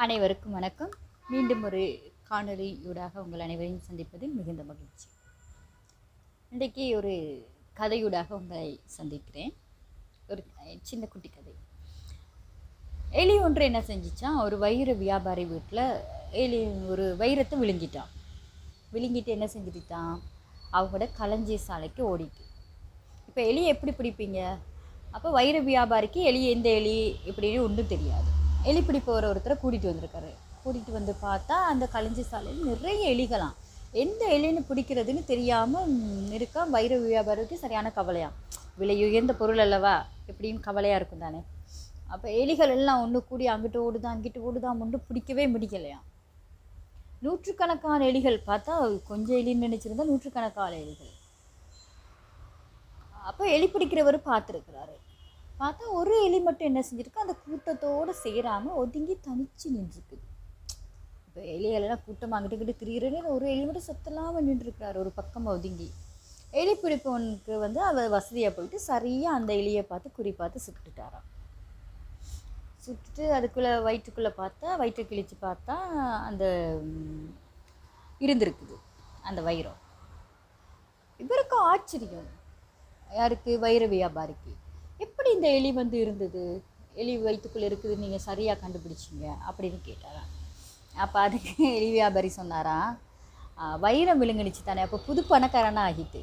அனைவருக்கும் வணக்கம். மீண்டும் ஒரு காணொளியூடாக உங்கள் அனைவரையும் சந்திப்பதில் மிகுந்த மகிழ்ச்சி. இன்றைக்கு ஒரு கதையூடாக உங்களை சந்திக்கிறேன். ஒரு சின்ன குட்டி கதை. எலி ஒன்று என்ன செஞ்சிச்சான், ஒரு வைர வியாபாரி வீட்டில் எலி ஒரு வைரத்தை விழுங்கிட்டு என்ன செஞ்சுட்டான், அவங்களோட களஞ்சிய சாலைக்கு ஓடிட்டு. இப்போ எலியை எப்படி பிடிப்பீங்க? அப்போ வைர வியாபாரிக்கு எந்த எலி இப்படின்னு ஒன்றும் தெரியாது. எலி பிடிப்பவர் ஒருத்தரை கூட்டிகிட்டு வந்து பார்த்தா அந்த களஞ்சி சாலையில் நிறைய எலிகளாம். எந்த எலின்னு பிடிக்கிறதுன்னு தெரியாமல் இருக்கா. வைர வியாபாரிக்கு சரியான கவலையாம். விலை உயர்ந்த பொருள் அல்லவா, எப்படின்னு கவலையாக இருக்கும் தானே. அப்போ எலிகள் எல்லாம் ஒன்று கூடி அங்கிட்டு ஓடுதான் ஒன்று பிடிக்கவே முடிக்கலையாம். நூற்றுக்கணக்கான எலிகள், பார்த்தா கொஞ்சம் எலின்னு நினச்சிருந்தா நூற்றுக்கணக்கான எலிகள். அப்போ எலி பிடிக்கிறவர் பார்த்துருக்கிறாரு. பார்த்தா ஒரு எலி மட்டும் என்ன செஞ்சுருக்கு, அந்த கூட்டத்தோடு சேராமல் ஒதுங்கி தனிச்சு நின்றுருக்குது. இப்போ எலிகளெல்லாம் கூட்டம் அங்கிட்டு திரிகிறேன்னு ஒரு எலி மட்டும் சத்தலாமல் நின்றுருக்கிறார் ஒரு பக்கமாக ஒதுங்கி. எலி பிடிப்பவனுக்கு அவர் வசதியாக போயிட்டு சரியாக அந்த எலியை பார்த்து சுட்டுட்டாராம். சுட்டுட்டு அதுக்குள்ளே வயிற்றை கிழிச்சு பார்த்தா அந்த இருந்திருக்குது அந்த வைரம். இவருக்கு ஆச்சரியம். யாருக்கு? வைர வியாபாரிக்கு. எப்படி இந்த எலி இருந்தது, எலி வயிற்றுக்குள்ளே இருக்குதுன்னு நீங்கள் சரியாக கண்டுபிடிச்சிங்க அப்படின்னு கேட்டாராம். அப்போ அதுக்கு எலி வியாபாரி சொன்னாராம், வைரம் விழுங்கிடுச்சு தானே, அப்போ புது பணக்காரனாக ஆகிட்டு,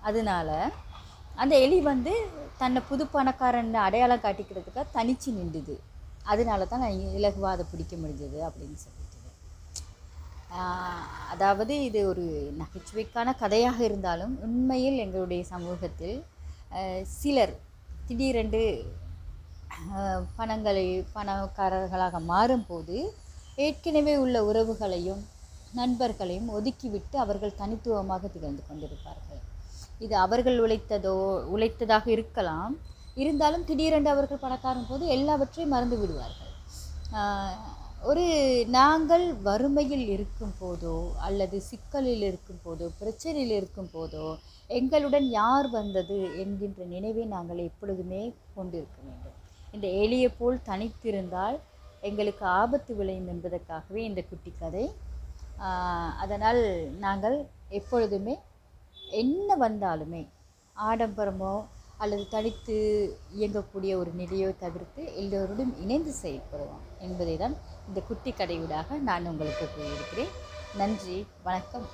அதனால அந்த எலி தன்னை புது பணக்காரன் அடையாளம் காட்டிக்கிறதுக்காக தனிச்சு நின்றுது, அதனால தான் நான் இலகுவாக அதை பிடிக்க முடிஞ்சது அப்படின்னு சொல்லிட்டு. அதாவது இது ஒரு நகைச்சுவைக்கான கதையாக இருந்தாலும் உண்மையில் எங்களுடைய சமூகத்தில் சிலர் திடீரென்று பணக்காரர்களாக மாறும்போது ஏற்கனவே உள்ள உறவுகளையும் நண்பர்களையும் ஒதுக்கிவிட்டு அவர்கள் தனித்துவமாக திகழ்ந்து கொண்டிருப்பார்கள். இது அவர்கள் உழைத்ததாக இருக்கலாம். இருந்தாலும் திடீரென்று அவர்கள் பணக்காரன் போது எல்லாவற்றையும் மறந்து விடுவார்கள். நாங்கள் வறுமையில் இருக்கும் போதோ அல்லது சிக்கலில் இருக்கும் போதோ பிரச்சனையில் இருக்கும் போதோ எங்களுடன் யார் வந்தது என்கின்ற நினைவை நாங்கள் எப்பொழுதுமே கொண்டிருக்க வேண்டும். இந்த எலியை போல் தனித்திருந்தால் எங்களுக்கு ஆபத்து விளையும் என்பதற்காகவே இந்த குட்டி கதை. அதனால் நாங்கள் எப்பொழுதுமே என்ன வந்தாலுமே ஆடம்பரமோ அல்லது தனித்து இயங்கக்கூடிய ஒரு நிலையோ தவிர்த்து எல்லோருடன் இணைந்து செயல்படுவோம் என்பதை தான் இந்த குட்டி கதையூடாக நான் உங்களுக்கு கூறியிருக்கிறேன். நன்றி, வணக்கம்.